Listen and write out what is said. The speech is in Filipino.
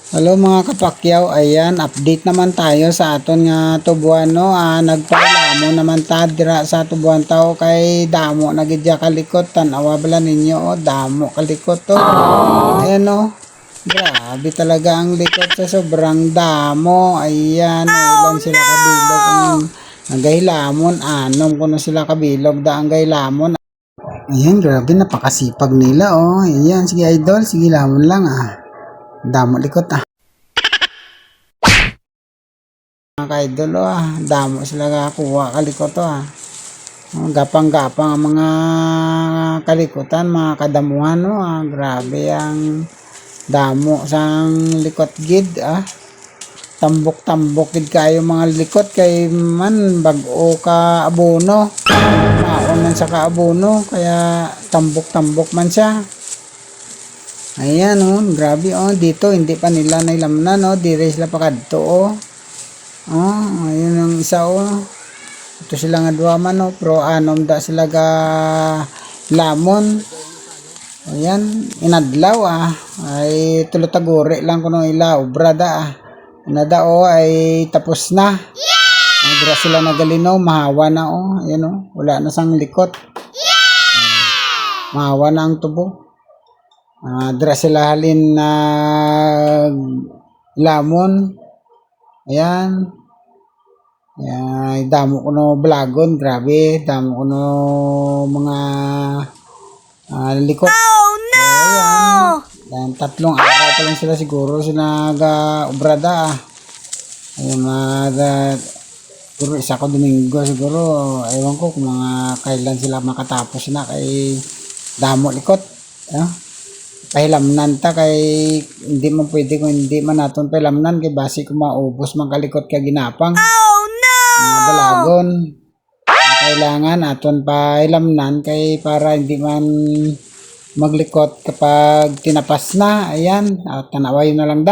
Hello mga kapakyaw, ayan, update naman tayo sa aton nga tubuan no. Nagpailamo naman ta dira sa tubuan tao kay damo na gidya kalikot. Tanawa bala ninyo damo kalikot to. Ayan no. Grabe talaga ang likot sa sobrang damo. Ayan, ilan sila kabilog ang gaylamon, anom kuno sila kabilog da ang gaylamon. Ayan, grabe napakasipag nila Ayan, sige idol, sige lamon lang Damo likot mga ka-idol damo sila kakuha kalikot gapang-gapang ang mga kalikutan, mga kadamuhan grabe ang damo sang likot gid tambok-tambok gid kayo mga likot kay man bag-o ka abono maon sa kaabono kaya tambok-tambok man siya. Ayan grabe dito hindi pa nila nailamnan dire sila pa kadto ayun ang isa ito sila nga duwa man pro anom da sila ga lamon. Ayan inadlaw ay tulotagore lang kuno ilaw brada inada ay tapos na. Dira sila nagalinaw mahawa na ayan wala na sang likot. Mahawa na ang tubo. Dira sila halin na lamon. Ayan. Damo ko no blagon, grabe, damo ko no mga likot. Oh no! Ayan, tatlong araw pa lang sila siguro sila ga-ubrada Ayan, siguro isa ko Domingo siguro, ewan ko kung mga kailan sila makatapos na kay damo likot. Pahilamnan ta kay hindi man pwede kung hindi man naton pahilamnan kay basi kung maubos man kalikot ka ginapang mga balagon kailangan aton pahilamnan kay para hindi man maglikot kapag tinapas na. Ayan, tanawa yun na lang